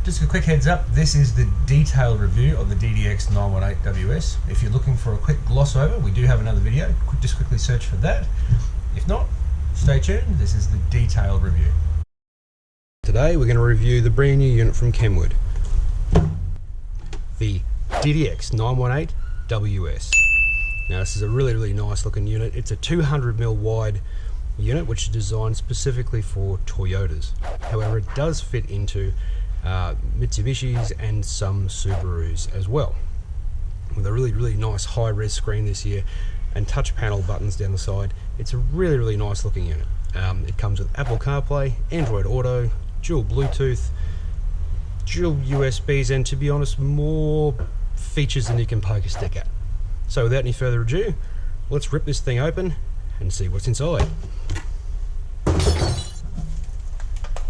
Just a quick heads up, this is the detailed review of the DDX918WS. If you're looking for a quick gloss over, we do have another video. Just quickly search for that. If not, stay tuned. This is the detailed review. Today we're going to review the brand new unit from Kenwood, the DDX918WS. Now this is a really nice looking unit. It's a 200mm wide unit which is designed specifically for Toyotas. However, it does fit into Mitsubishis and some Subarus as well, with a really nice high-res screen this year and touch panel buttons down the side. It's a really nice looking unit. It comes with Apple CarPlay, Android Auto, dual Bluetooth, dual USBs, and to be honest, more features than you can poke a stick at. So without any further ado, let's rip this thing open and see what's inside.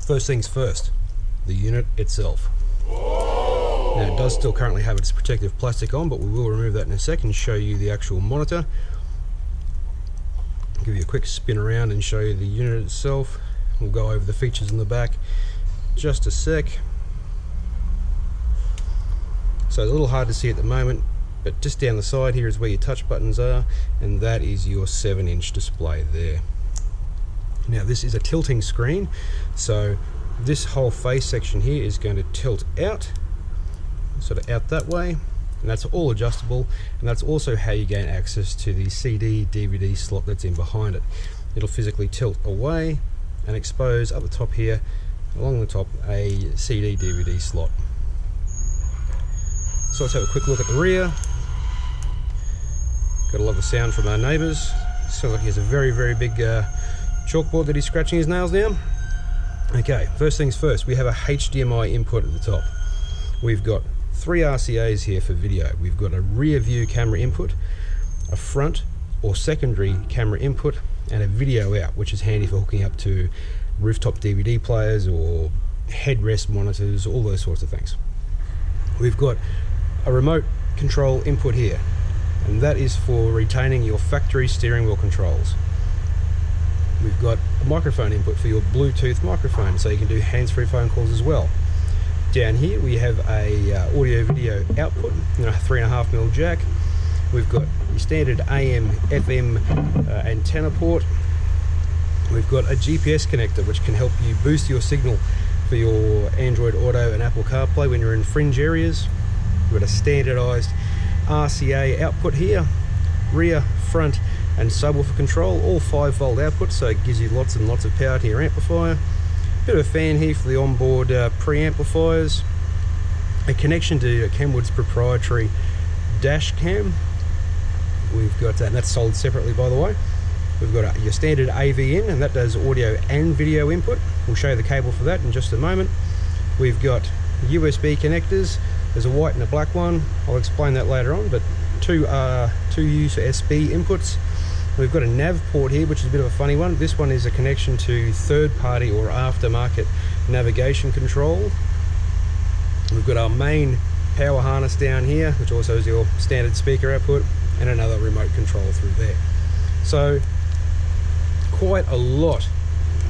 First things first, the unit itself. Now it does still currently have its protective plastic on, but we will remove that in a second and show you the actual monitor. I'll give you a quick spin around and show you the unit itself. We'll go over the features in the back just a sec. So it's a little hard to see at the moment, but just down the side here is where your touch buttons are, and that is your 7-inch display there. Now this is a tilting screen, so this whole face section here is going to tilt out, sort of out that way, and that's all adjustable, and that's also how you gain access to the CD DVD slot that's in behind it. It'll physically tilt away and expose up the top here, along the top, a CD DVD slot. So let's have a quick look at the rear. Gotta love the sound from our neighbours. Sounds like he has a very big chalkboard that he's scratching his nails down. Okay, first things first, we have a HDMI input at the top. We've got 3 RCAs here for video. We've got a rear view camera input, a front or secondary camera input, and a video out, which is handy for hooking up to rooftop DVD players or headrest monitors, all those sorts of things. We've got a remote control input here, and that is for retaining your factory steering wheel controls. We've got a microphone input for your Bluetooth microphone, so you can do hands-free phone calls as well. Down here we have a audio video output, a 3.5mm jack. We've got your standard AM, FM antenna port. We've got a GPS connector which can help you boost your signal for your Android Auto and Apple CarPlay when you're in fringe areas. We've got a standardized RCA output here, rear, front and subwoofer control, all 5-volt outputs, so it gives you lots and lots of power to your amplifier. Bit of a fan here for the onboard preamplifiers. A connection to Kenwood's proprietary dash cam. We've got that, and that's sold separately by the way. We've got your standard AV in, and that does audio and video input. We'll show you the cable for that in just a moment. We've got USB connectors. There's a white and a black one. I'll explain that later on, but two USB inputs. We've got a nav port here, which is a bit of a funny one. This one is a connection to third-party or aftermarket navigation control. We've got our main power harness down here, which also is your standard speaker output, and another remote control through there. So quite a lot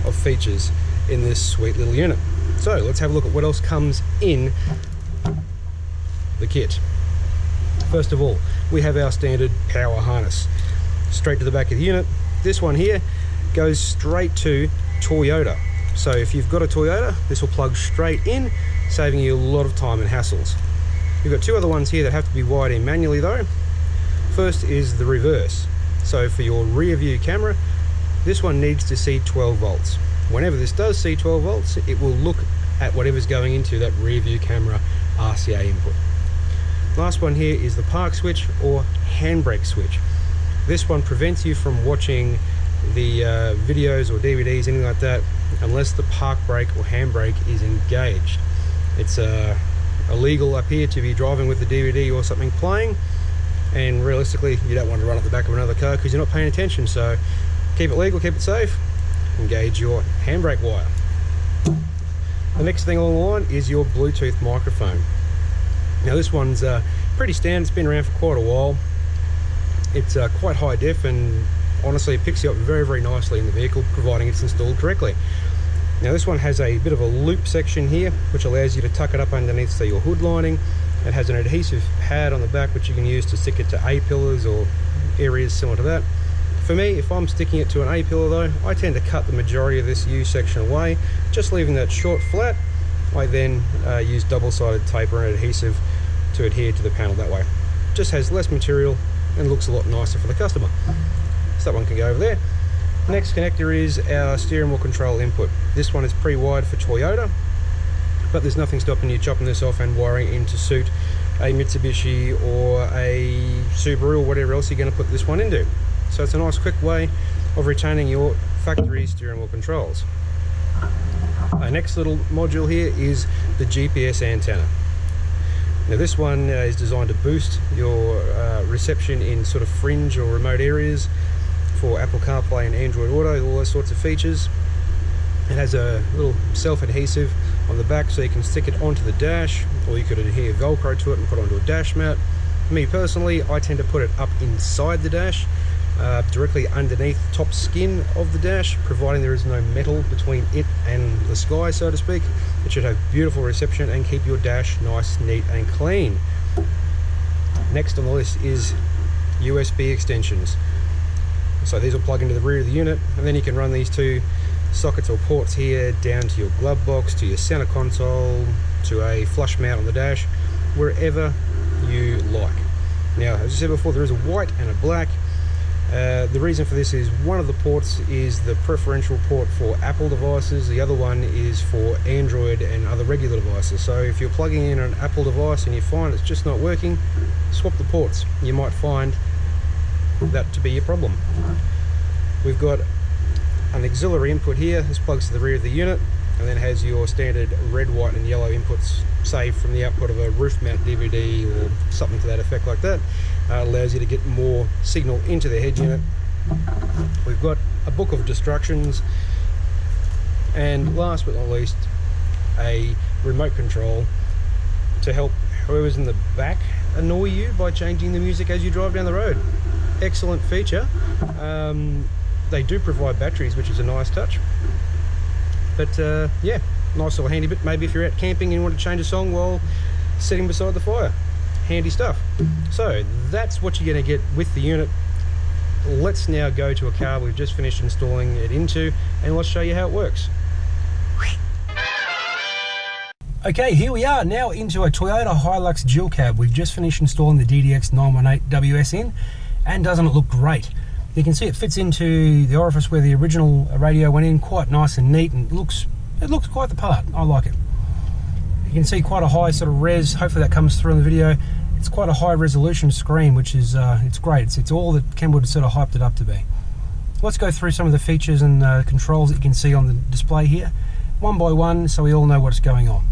of features in this sweet little unit. So let's have a look at what else comes in the kit. First of all, we have our standard power harness straight to the back of the unit. This one here goes straight to Toyota. So if you've got a Toyota, this will plug straight in, saving you a lot of time and hassles. You've got 2 other ones here that have to be wired in manually though. First is the reverse. So for your rear view camera, this one needs to see 12 volts. Whenever this does see 12 volts, it will look at whatever's going into that rear view camera RCA input. Last one here is the park switch or handbrake switch. This one prevents you from watching the videos or DVDs, anything like that, unless the park brake or handbrake is engaged. It's illegal up here to be driving with the DVD or something playing, and realistically you don't want to run up the back of another car because you're not paying attention. So keep it legal, keep it safe, engage your handbrake wire. The next thing along the line is your Bluetooth microphone. Now this one's pretty standard, it's been around for quite a while. It's quite high def, and honestly it picks you up very nicely in the vehicle, providing it's installed correctly. Now this one has a bit of a loop section here, which allows you to tuck it up underneath, say, your hood lining. It has an adhesive pad on the back which you can use to stick it to A-pillars or areas similar to that. For me, if I'm sticking it to an A-pillar though, I tend to cut the majority of this U section away, just leaving that short flat. I then use double-sided tape or an adhesive to adhere to the panel that way. Just has less material and looks a lot nicer for the customer. So that one can go over there. Next connector is our steering wheel control input. This one is pre-wired for Toyota, but there's nothing stopping you chopping this off and wiring in to suit a Mitsubishi or a Subaru or whatever else you're going to put this one into. So it's a nice quick way of retaining your factory steering wheel controls. Our next little module here is the GPS antenna. Now this one is designed to boost your reception in sort of fringe or remote areas for Apple CarPlay and Android Auto, all those sorts of features. It has a little self-adhesive on the back so you can stick it onto the dash, or you could adhere Velcro to it and put it onto a dash mat. For me personally, I tend to put it up inside the dash, directly underneath the top skin of the dash, providing there is no metal between it and the sky, so to speak. It should have beautiful reception and keep your dash nice, neat and clean. Next on the list is USB extensions. So these will plug into the rear of the unit, and then you can run these two sockets or ports here down to your glove box, to your center console, to a flush mount on the dash, wherever you like. Now, as I said before, there is a white and a black. The reason for this is one of the ports is the preferential port for Apple devices, the other one is for Android and other regular devices. So if you're plugging in an Apple device and you find it's just not working, swap the ports. You might find that to be your problem. We've got an auxiliary input here. This plugs to the rear of the unit and then has your standard red, white and yellow inputs saved from the output of a roof mount DVD or something to that effect like that. Allows you to get more signal into the head unit. We've got a book of instructions, and last but not least, a remote control to help whoever's in the back annoy you by changing the music as you drive down the road. Excellent feature. They do provide batteries, which is a nice touch. But yeah, nice little handy bit. Maybe if you're out camping and you want to change a song while sitting beside the fire. Handy stuff. So that's what you're going to get with the unit. Let's now go to a car we've just finished installing it into, and let's show you how it works. Okay, here we are now into a Toyota Hilux dual cab. We've just finished installing the DDX918WS in, and doesn't it look great? You can see it fits into the orifice where the original radio went in, quite nice and neat, and it looks quite the part. I like it. You can see quite a high sort of res. Hopefully that comes through in the video. It's quite a high resolution screen, which is it's great. It's all that Kenwood sort of hyped it up to be. Let's go through some of the features and controls that you can see on the display here, one by one, so we all know what's going on.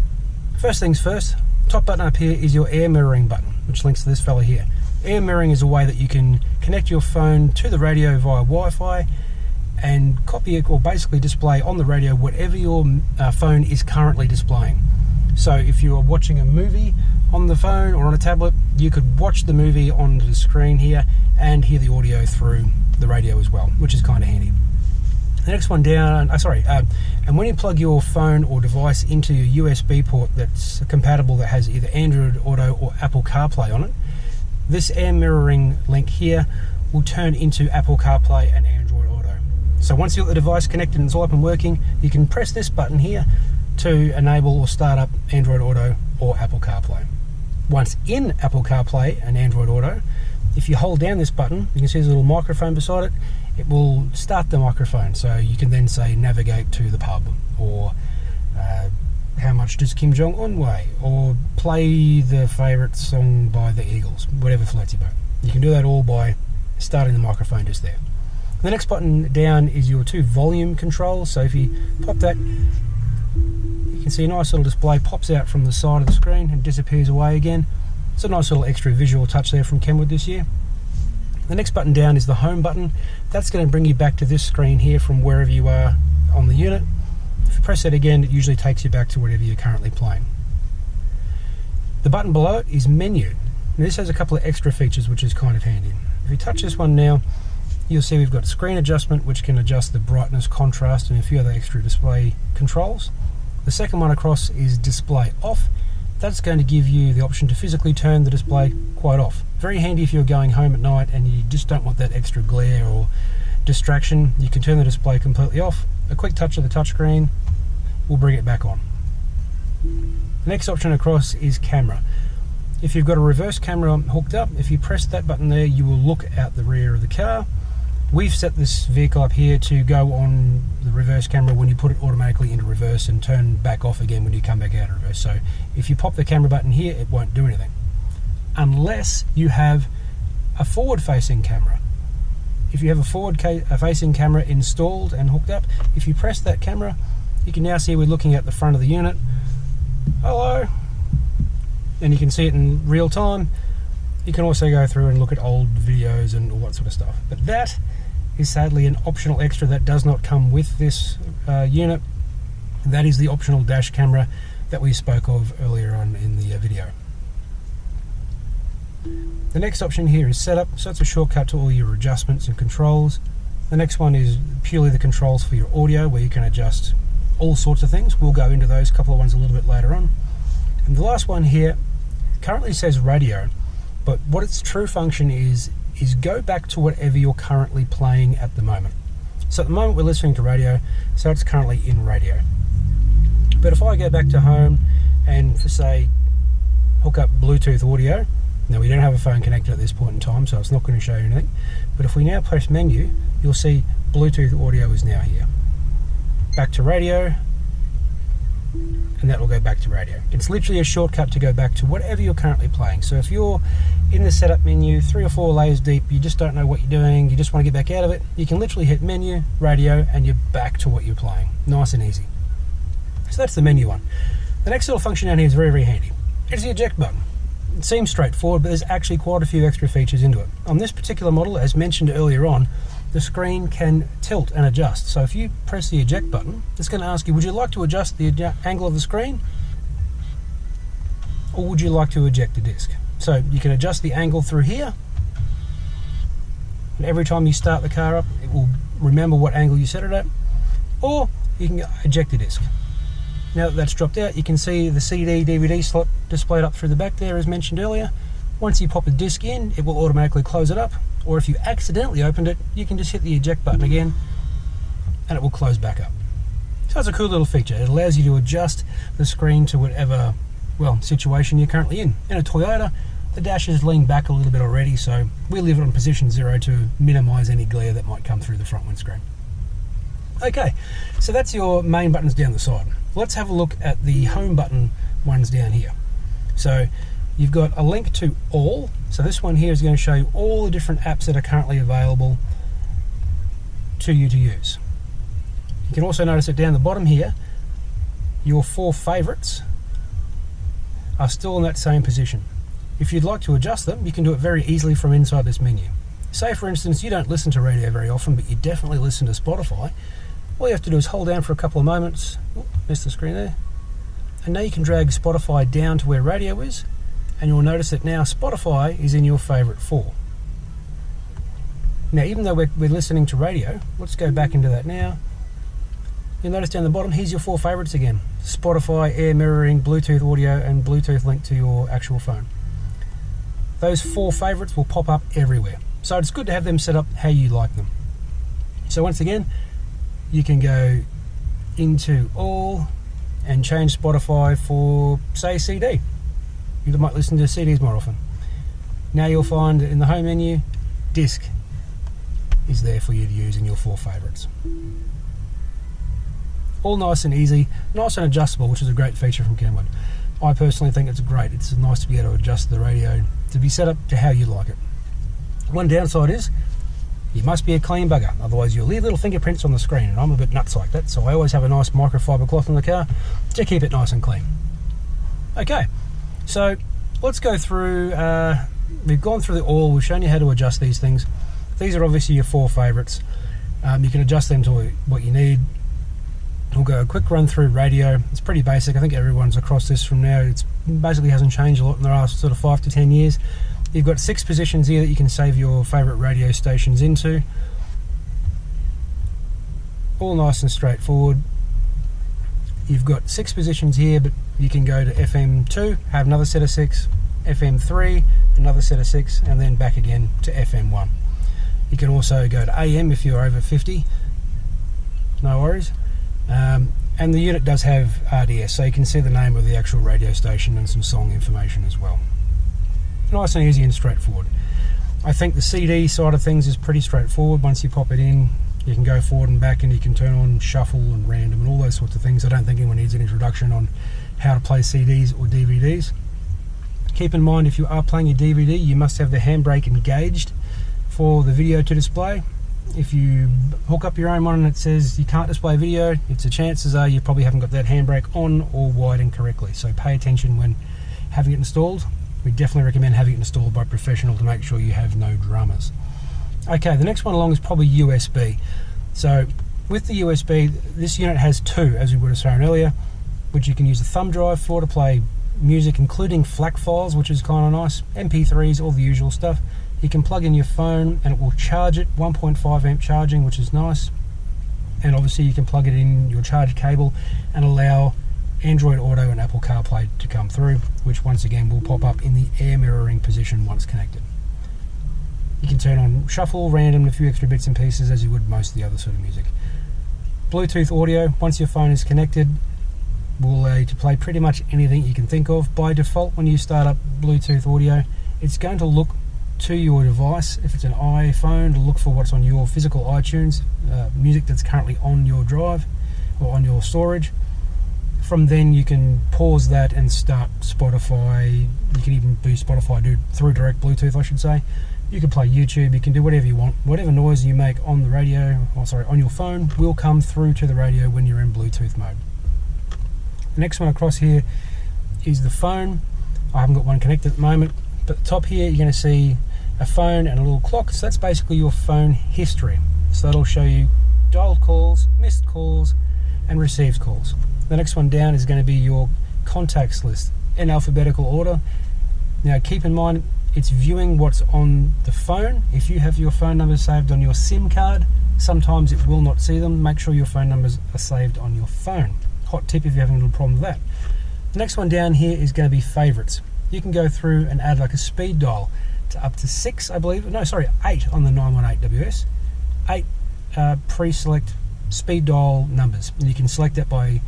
First things first, top button up here is your air mirroring button, which links to this fella here. Air mirroring is a way that you can connect your phone to the radio via Wi-Fi and copy it, or basically display on the radio whatever your phone is currently displaying. So if you are watching a movie on the phone or on a tablet, you could watch the movie on the screen here and hear the audio through the radio as well, which is kind of handy. The next one down, and when you plug your phone or device into your USB port that's compatible, that has either Android Auto or Apple CarPlay on it, this air mirroring link here will turn into Apple CarPlay and Android Auto. So once you've got the device connected and it's all up and working, you can press this button here to enable or start up Android Auto or Apple CarPlay. Once in Apple CarPlay and Android Auto, if you hold down this button, you can see there's a little microphone beside it. It will start the microphone, so you can then say navigate to the pub, or how much does Kim Jong-un weigh, or play the favourite song by the Eagles, whatever floats your boat. You can do that all by starting the microphone just there. The next button down is your two volume controls, so if you pop that, you can see a nice little display pops out from the side of the screen and disappears away again. It's a nice little extra visual touch there from Kenwood this year. The next button down is the home button. That's going to bring you back to this screen here from wherever you are on the unit. If you press that again, it usually takes you back to whatever you're currently playing. The button below it is menu. Now this has a couple of extra features which is kind of handy. If you touch this one now, you'll see we've got screen adjustment, which can adjust the brightness, contrast, and a few other extra display controls. The second one across is display off. That's going to give you the option to physically turn the display quite off. Very handy if you're going home at night and you just don't want that extra glare or distraction. You can turn the display completely off. A quick touch of the touchscreen will bring it back on. The next option across is camera. If you've got a reverse camera hooked up, if you press that button there, you will look out the rear of the car. We've set this vehicle up here to go on the reverse camera when you put it automatically into reverse and turn back off again when you come back out of reverse. So if you pop the camera button here, it won't do anything. Unless you have a forward-facing camera. If you have a forward-facing camera installed and hooked up, if you press that camera, you can now see we're looking at the front of the unit. Hello. And you can see it in real time. You can also go through and look at old videos and all that sort of stuff. But that is sadly an optional extra that does not come with this unit. That is the optional dash camera that we spoke of earlier on in the video. The next option here is setup, so it's a shortcut to all your adjustments and controls. The next one is purely the controls for your audio, where you can adjust all sorts of things. We'll go into those couple of ones a little bit later on. And the last one here currently says radio, but what its true function is go back to whatever you're currently playing at the moment. So at the moment we're listening to radio, so it's currently in radio. But if I go back to home and say hook up Bluetooth audio, now we don't have a phone connected at this point in time, so it's not going to show you anything. But if we now press menu, you'll see Bluetooth audio is now here. Back to radio, and that will go back to radio. It's literally a shortcut to go back to whatever you're currently playing. So if you're in the setup menu 3 or 4 layers deep, you just don't know what you're doing, you just want to get back out of it, you can literally hit menu, radio, and you're back to what you're playing. Nice and easy. So that's the menu one. The next little function down here is very, very handy. It's the eject button. It seems straightforward, but there's actually quite a few extra features into it. On this particular model, as mentioned earlier on, the screen can tilt and adjust. So if you press the eject button, it's going to ask you, would you like to adjust the angle of the screen? Or would you like to eject the disc? So you can adjust the angle through here. And every time you start the car up, it will remember what angle you set it at. Or you can eject the disc. Now that that's dropped out, you can see the CD, DVD slot displayed up through the back there as mentioned earlier. Once you pop the disc in, it will automatically close it up. Or if you accidentally opened it, you can just hit the eject button again and it will close back up. So it's a cool little feature. It allows you to adjust the screen to whatever, well, situation you're currently in. In a Toyota, the dash is leaned back a little bit already, so we leave it on position 0 to minimize any glare that might come through the front windscreen. Okay, so that's your main buttons down the side. Let's have a look at the home button ones down here. So you've got a link to all. So this one here is going to show you all the different apps that are currently available to you to use. You can also notice that down the bottom here, your 4 favorites are still in that same position. If you'd like to adjust them, you can do it very easily from inside this menu. Say for instance, you don't listen to radio very often, but you definitely listen to Spotify. All you have to do is hold down for a couple of moments. Oops, missed the screen there. And now you can drag Spotify down to where radio is, and you'll notice that now Spotify is in your favorite 4. Now even though we're listening to radio, let's go back into that now. You'll notice down the bottom, here's your 4 favorites again. Spotify, air mirroring, Bluetooth audio, and Bluetooth link to your actual phone. Those 4 favorites will pop up everywhere. So it's good to have them set up how you like them. So once again, you can go into all and change Spotify for, say, CD. You might listen to CDs more often. Now you'll find in the home menu, disc is there for you to use in your 4 favorites. All nice and easy, nice and adjustable, which is a great feature from Kenwood. I personally think it's great. It's nice to be able to adjust the radio to be set up to how you like it. One downside is you must be a clean bugger, otherwise you'll leave little fingerprints on the screen, and I'm a bit nuts like that, so I always have a nice microfiber cloth in the car to keep it nice and clean. Okay, so let's go through, we've gone through the all, we've shown you how to adjust these things. These are obviously your 4 favorites. You can adjust them to what you need. We'll go a quick run through radio. It's pretty basic. I think everyone's across this from now. It basically hasn't changed a lot in the last sort of 5 to 10 years. You've got 6 positions here that you can save your favorite radio stations into. all nice and straightforward. You've got 6 positions here, but you can go to FM2, have another set of 6, FM3, another set of 6, and then back again to FM1. You can also go to AM if you're over 50, no worries. And the unit does have RDS, so you can see the name of the actual radio station and some song information as well. Nice and easy and straightforward. I think the CD side of things is pretty straightforward. Once you pop it in, you can go forward and back, and you can turn on shuffle and random and all those sorts of things. I don't think anyone needs an introduction on how to play CDs or DVDs. Keep in mind, if you are playing your DVD, you must have the handbrake engaged for the video to display. If you hook up your own one and it says you can't display video, chances are you probably haven't got that handbrake on or wired incorrectly. So pay attention when having it installed. We definitely recommend having it installed by a professional to make sure you have no dramas. Okay, the next one along is probably USB. So with the USB, this unit has 2, as we would have shown earlier, which you can use a thumb drive for to play music, including FLAC files, which is kind of nice, MP3s, all the usual stuff. You can plug in your phone and it will charge it, 1.5 amp charging, which is nice. And obviously you can plug it in your charge cable and allow Android Auto and Apple CarPlay to come through, which once again will pop up in the air mirroring position once connected. You can turn on shuffle, random, and a few extra bits and pieces as you would most of the other sort of music. Bluetooth audio, once your phone is connected, will allow you to play pretty much anything you can think of. By default, when you start up Bluetooth audio, it's going to look to your device. If it's an iPhone, to look for what's on your physical iTunes, music that's currently on your drive or on your storage. From then you can pause that and start Spotify. You can even do Spotify through direct Bluetooth, I should say. You can play YouTube, you can do whatever you want. Whatever noise you make on the radio, on your phone, will come through to the radio when you're in Bluetooth mode. The next one across here is the phone. I haven't got one connected at the moment, but at the top here you're going to see a phone and a little clock. So that's basically your phone history. So that'll show you dialed calls, missed calls, and received calls. The next one down is going to be your contacts list in alphabetical order. Now keep in mind, it's viewing what's on the phone. If you have your phone numbers saved on your SIM card, sometimes it will not see them. Make sure your phone numbers are saved on your phone. Hot tip if you're having a little problem with that. The next one down here is going to be favorites. You can go through and add like a speed dial to up to 6, I believe. No, sorry, 8 on the 918WS. 8 pre-select speed dial numbers. And you can select that by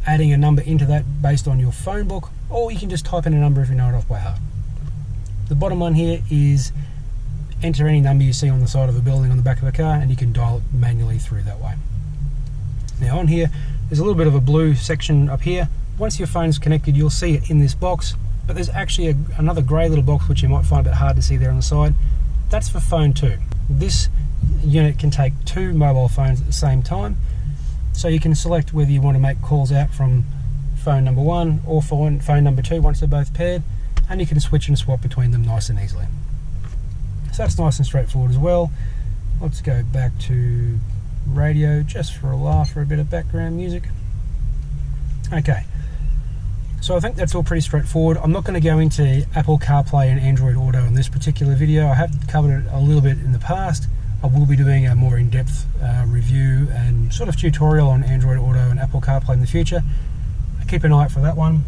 adding a number into that based on your phone book, or you can just type in a number if you know it off by heart. The bottom one here is enter any number you see on the side of a building on the back of a car, and you can dial it manually through that way. Now on here, there's a little bit of a blue section up here. Once your phone's connected, you'll see it in this box, but there's actually another grey little box which you might find a bit hard to see there on the side. That's for phone 2. This unit can take 2 mobile phones at the same time, so you can select whether you want to make calls out from phone number 1 or phone number 2 once they're both paired, and you can switch and swap between them nice and easily. So that's nice and straightforward as well. Let's go back to radio just for a laugh, for a bit of background music. Okay, so I think that's all pretty straightforward. I'm not going to go into Apple CarPlay and Android Auto in this particular video. I have covered it a little bit in the past. I will be doing a more in-depth review and sort of tutorial on Android Auto and Apple CarPlay in the future. Keep an eye out for that one.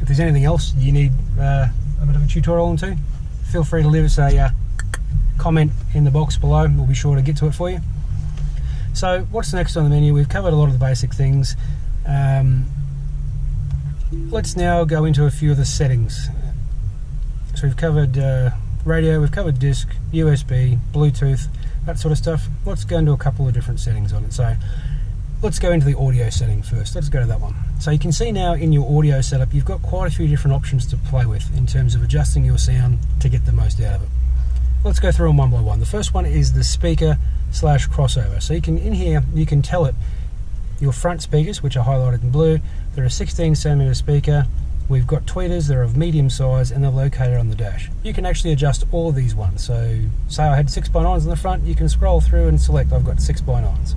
If there's anything else you need a bit of a tutorial into, feel free to leave us a comment in the box below. We'll be sure to get to it for you. So what's next on the menu? We've covered a lot of the basic things. Let's now go into a few of the settings. So we've covered radio, we've covered disc, USB, Bluetooth, that sort of stuff. Let's go into a couple of different settings on it. So let's go into the audio setting first. Let's go to that one. So you can see now in your audio setup, you've got quite a few different options to play with in terms of adjusting your sound to get the most out of it. Let's go through them one by one. The first one is the speaker / crossover. So you can, in here, you can tell it your front speakers, which are highlighted in blue. They're a 16cm speaker. We've got tweeters, they're of medium size, and they're located on the dash. You can actually adjust all of these ones. So say I had 6x9s in the front, you can scroll through and select I've got 6x9s.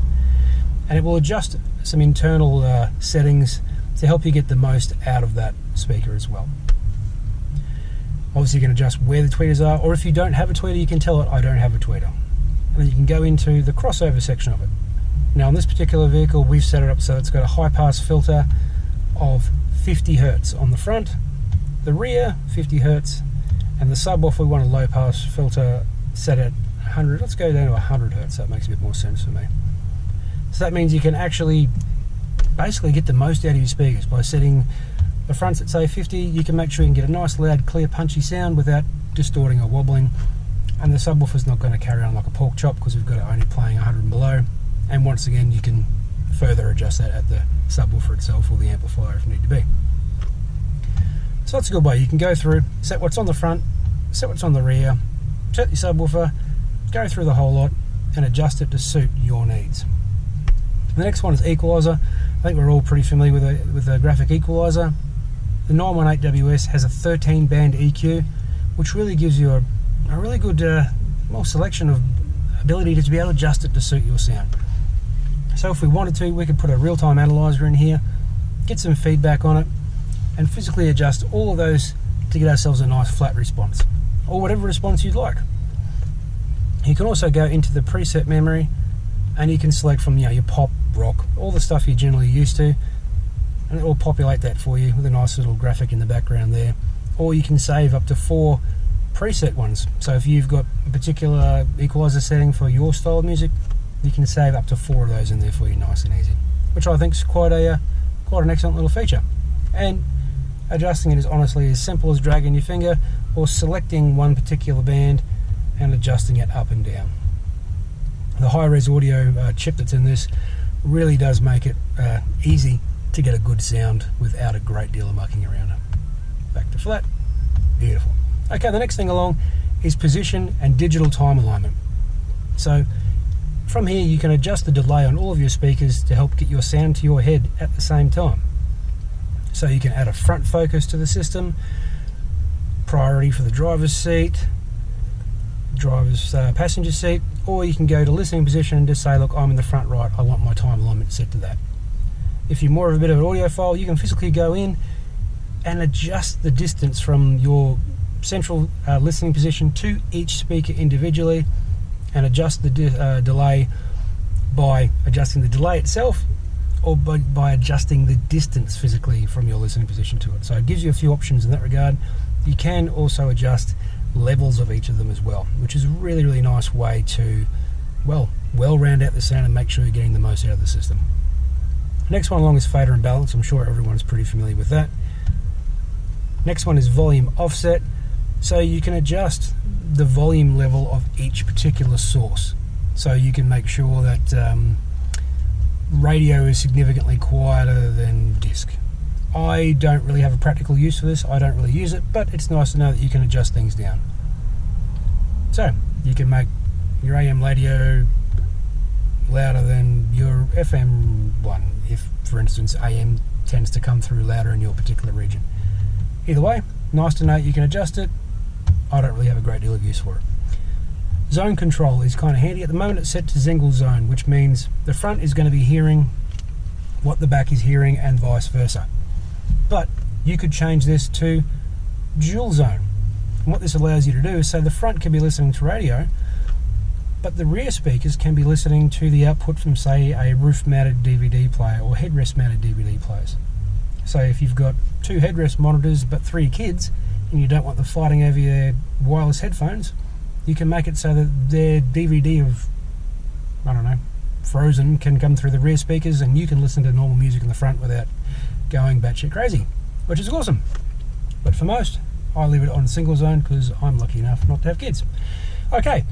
And it will adjust some internal settings to help you get the most out of that speaker as well. Obviously you can adjust where the tweeters are, or if you don't have a tweeter, you can tell it I don't have a tweeter. And then you can go into the crossover section of it. Now on this particular vehicle, we've set it up so it's got a high pass filter of 50 Hertz on the front, the rear 50 Hertz, and the subwoofer we want a low pass filter set at 100. Let's go down to 100 Hertz. That makes a bit more sense for me. So that means you can actually basically get the most out of your speakers by setting the fronts at say 50. You can make sure you can get a nice loud clear punchy sound without distorting or wobbling, and the subwoofer's not going to carry on like a pork chop because we've got it only playing 100 and below. And once again, you can further adjust that at the subwoofer itself or the amplifier if need to be. So that's a good way. You can go through, set what's on the front, set what's on the rear, set your subwoofer, go through the whole lot and adjust it to suit your needs. The next one is equalizer. I think we're all pretty familiar with a graphic equalizer. The 918WS has a 13 band EQ, which really gives you a really good selection of ability to be able to adjust it to suit your sound. So if we wanted to, we could put a real-time analyzer in here, get some feedback on it, and physically adjust all of those to get ourselves a nice flat response, or whatever response you'd like. You can also go into the preset memory, and you can select from your pop, rock, all the stuff you're generally used to, and it will populate that for you with a nice little graphic in the background there. Or you can save up to 4 preset ones. So if you've got a particular equalizer setting for your style of music, you can save up to 4 of those in there for you, nice and easy, which I think is quite an excellent little feature. And adjusting it is honestly as simple as dragging your finger or selecting one particular band and adjusting it up and down. The high-res audio chip that's in this really does make it easy to get a good sound without a great deal of mucking around. Back to flat. Beautiful. Okay, the next thing along is position and digital time alignment. So from here you can adjust the delay on all of your speakers to help get your sound to your head at the same time. So you can add a front focus to the system, priority for the driver's seat, driver's passenger seat, or you can go to listening position and just say, look, I'm in the front right, I want my time alignment set to that. If you're more of a bit of an audiophile, you can physically go in and adjust the distance from your central listening position to each speaker individually, and adjust the delay by adjusting the delay itself, or by adjusting the distance physically from your listening position to it. So it gives you a few options in that regard. You can also adjust levels of each of them as well, which is a really, really nice way to, well round out the sound and make sure you're getting the most out of the system. Next one along is fader and balance. I'm sure everyone's pretty familiar with that. Next one is volume offset. So you can adjust the volume level of each particular source. So you can make sure that radio is significantly quieter than disc. I don't really have a practical use for this. I don't really use it, but it's nice to know that you can adjust things down. So you can make your AM radio louder than your FM one, if, for instance, AM tends to come through louder in your particular region. Either way, nice to know you can adjust it. I don't really have a great deal of use for it. Zone control is kind of handy. At the moment it's set to single zone, which means the front is going to be hearing what the back is hearing and vice versa. But you could change this to dual zone. And what this allows you to do is, say the front can be listening to radio, but the rear speakers can be listening to the output from, say, a roof-mounted DVD player or headrest-mounted DVD players. So if you've got 2 headrest monitors but 3 kids, and you don't want them fighting over your wireless headphones, you can make it so that their DVD of, I don't know, Frozen can come through the rear speakers and you can listen to normal music in the front without going batshit crazy, which is awesome. But for most, I leave it on single zone because I'm lucky enough not to have kids. Okay,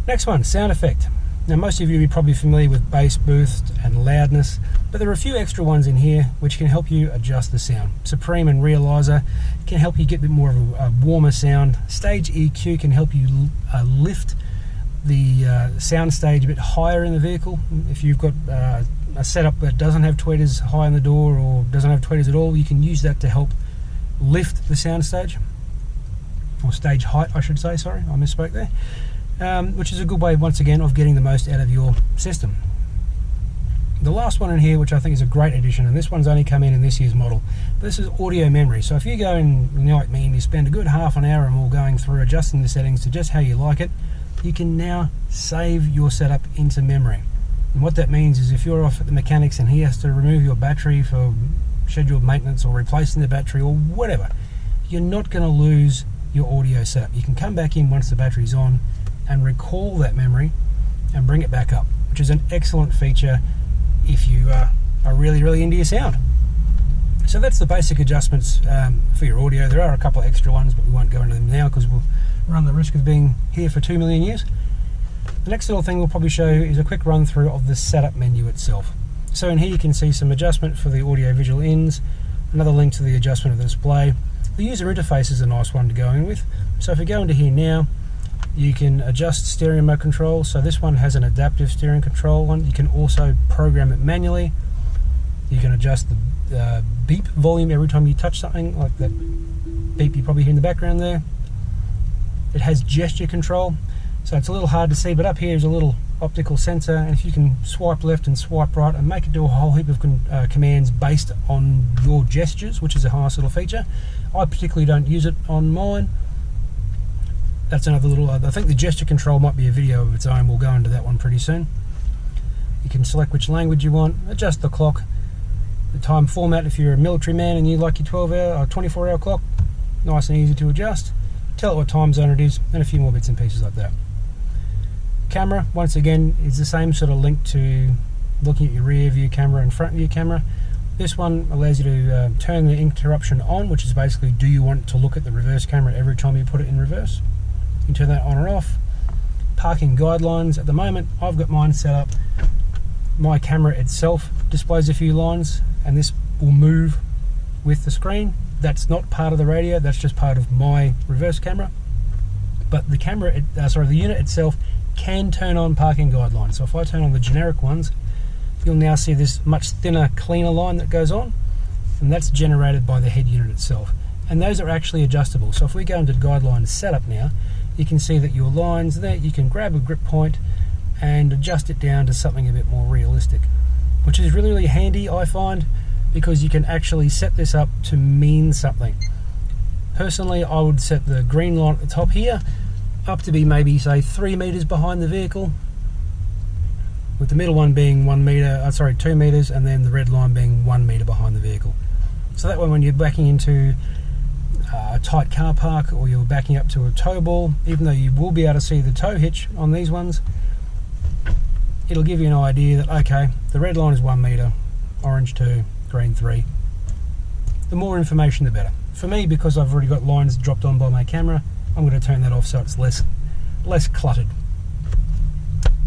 next one, sound effect. Now most of you are probably familiar with bass boost and loudness, but there are a few extra ones in here which can help you adjust the sound. Supreme and Realizer can help you get a bit more of a warmer sound. Stage EQ can help you lift the sound stage a bit higher in the vehicle. If you've got a setup that doesn't have tweeters high in the door or doesn't have tweeters at all, you can use that to help lift the sound stage, or stage height I should say, sorry, I misspoke there. Which is a good way, once again, of getting the most out of your system. The last one in here, which I think is a great addition, and this one's only come in this year's model, this is audio memory. So if you go in like me and you spend a good half an hour or more going through adjusting the settings to just how you like it, you can now save your setup into memory. And what that means is if you're off at the mechanics and he has to remove your battery for scheduled maintenance or replacing the battery or whatever, you're not going to lose your audio setup. You can come back in once the battery's on and recall that memory and bring it back up, which is an excellent feature if you are really into your sound. So that's the basic adjustments for your audio. There are a couple of extra ones, but we won't go into them now because we'll run the risk of being here for 2 million years. The next little thing we'll probably show you is a quick run through of the setup menu itself. So in here you can see some adjustment for the audio visual ins, another link to the adjustment of the display. The user interface is a nice one to go in with. So if we go into here now, you can adjust stereo mode control. So this one has an adaptive steering control one. You can also program it manually. You can adjust the beep volume every time you touch something, like that beep you probably hear in the background there. It has gesture control, so it's a little hard to see, but up here is a little optical sensor, and if you can swipe left and swipe right and make it do a whole heap of commands based on your gestures, which is a nice little feature. I particularly don't use it on mine. That's another little, I think the gesture control might be a video of its own. We'll go into that one pretty soon. You can select which language you want, adjust the clock, the time format if you're a military man and you like your 12-hour or 24-hour clock, nice and easy to adjust. Tell it what time zone it is, and a few more bits and pieces like that. Camera, once again, is the same sort of link to looking at your rear view camera and front view camera. This one allows you to turn the interruption on, which is basically, do you want to look at the reverse camera every time you put it in reverse? You can turn that on or off. Parking guidelines, at the moment I've got mine set up. My camera itself displays a few lines, and this will move with the screen. That's not part of the radio, that's just part of my reverse camera. But the camera, the unit itself can turn on parking guidelines. So if I turn on the generic ones, you'll now see this much thinner, cleaner line that goes on, and that's generated by the head unit itself. And those are actually adjustable. So if we go into guidelines setup now, you can see that your lines there, you can grab a grip point and adjust it down to something a bit more realistic, which is really handy, I find, because you can actually set this up to mean something. Personally, I would set the green line at the top here up to be maybe, say, 3 meters behind the vehicle, with the middle one being 2 meters, and then the red line being 1 meter behind the vehicle. So that way, when you're backing into a tight car park, or you're backing up to a tow ball, even though you will be able to see the tow hitch on these ones, it'll give you an idea that, okay, the red line is 1 meter, orange 2, green 3. The more information the better. For me, because I've already got lines dropped on by my camera, I'm going to turn that off so it's less cluttered.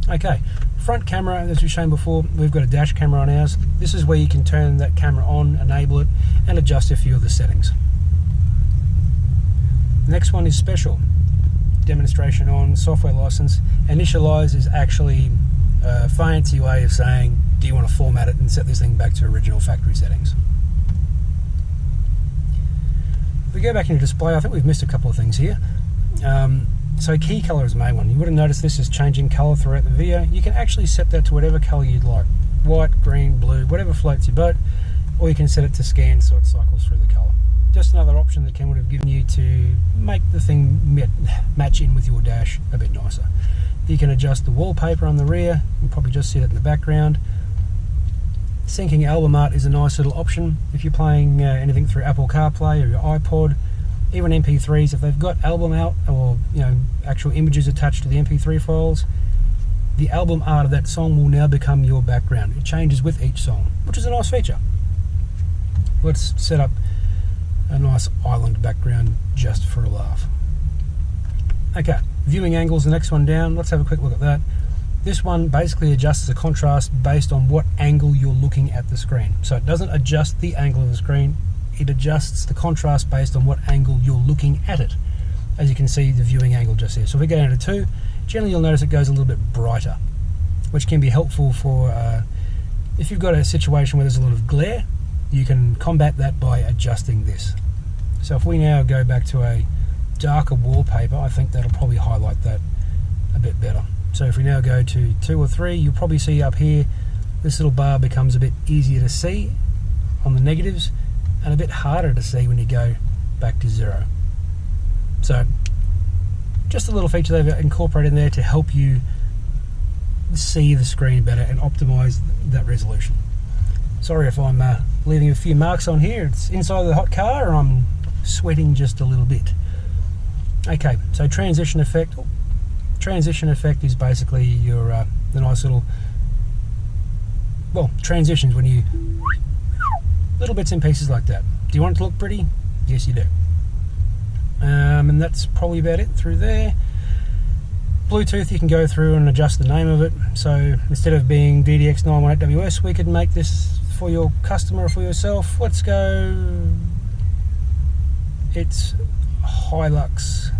Okay, front camera, as we've shown before, we've got a dash camera on ours. This is where you can turn that camera on, enable it, and adjust a few of the settings. The next one is special. Demonstration on, software license. Initialize is actually a fancy way of saying, do you want to format it and set this thing back to original factory settings? If we go back into display, I think we've missed a couple of things here. So key color is the main one. You would have noticed this is changing color throughout the video. You can actually set that to whatever color you'd like. White, green, blue, whatever floats your boat. Or you can set it to scan so it cycles through the color. Just another option that Kenwood have given you to make the thing match in with your dash a bit nicer. You can adjust the wallpaper on the rear. You can probably just see that in the background. Syncing album art is a nice little option. If you're playing anything through Apple CarPlay or your iPod, even MP3s, if they've got album out or actual images attached to the MP3 files, the album art of that song will now become your background. It changes with each song, which is a nice feature. Let's set up a nice island background just for a laugh. Okay, viewing angles, the next one down. Let's have a quick look at that. This one basically adjusts the contrast based on what angle you're looking at the screen. So it doesn't adjust the angle of the screen, it adjusts the contrast based on what angle you're looking at it. As you can see, the viewing angle just here. So if we go down to 2, generally you'll notice it goes a little bit brighter, which can be helpful for if you've got a situation where there's a lot of glare. You can combat that by adjusting this. So if we now go back to a darker wallpaper, I think that'll probably highlight that a bit better. So if we now go to 2 or 3, you'll probably see up here, this little bar becomes a bit easier to see on the negatives and a bit harder to see when you go back to 0. So just a little feature they've incorporated in there to help you see the screen better and optimize that resolution. Sorry if I'm leaving a few marks on here. It's inside the hot car and I'm sweating just a little bit. Okay, so transition effect. Transition effect is basically your the nice little, well, transitions when you, little bits and pieces like that. Do you want it to look pretty? Yes, you do. And that's probably about it through there. Bluetooth, you can go through and adjust the name of it. So instead of being DDX918WS, we could make this for your customer or for yourself. Let's go, it's Hilux.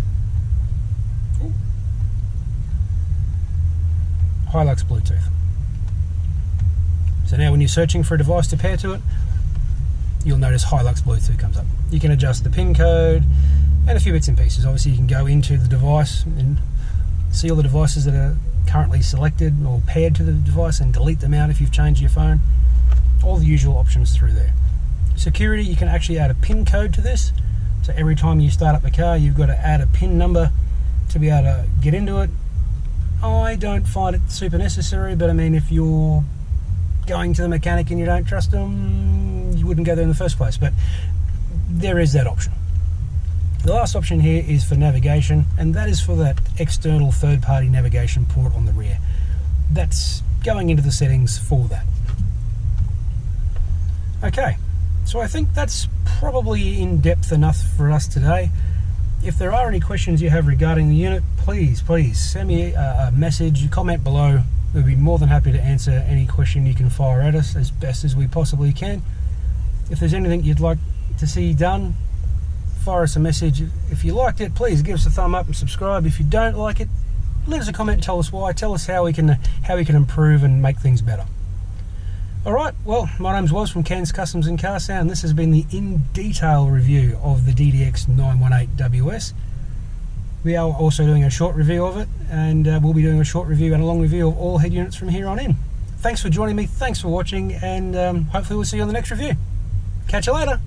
Hilux Bluetooth. So now when you're searching for a device to pair to it, you'll notice Hilux Bluetooth comes up. You can adjust the pin code and a few bits and pieces. Obviously you can go into the device and see all the devices that are currently selected or paired to the device and delete them out if you've changed your phone. All the usual options through there. Security, you can actually add a pin code to this. So every time you start up the car, you've got to add a pin number to be able to get into it. I don't find it super necessary, but I mean, if you're going to the mechanic and you don't trust them, you wouldn't go there in the first place, but there is that option. The last option here is for navigation, and that is for that external third-party navigation port on the rear. That's going into the settings for that. Okay, so I think that's probably in-depth enough for us today. If there are any questions you have regarding the unit, please send me a message, comment below. We'll be more than happy to answer any question you can fire at us as best as we possibly can. If there's anything you'd like to see done, fire us a message. If you liked it, please give us a thumb up and subscribe. If you don't like it, leave us a comment and tell us why. Tell us how we can improve and make things better. Alright, well, my name's Woz from Cairns Customs and Car Sound. This has been the in-detail review of the DDX918WS. We are also doing a short review of it, and we'll be doing a short review and a long review of all head units from here on in. Thanks for joining me, thanks for watching, and hopefully we'll see you on the next review. Catch you later.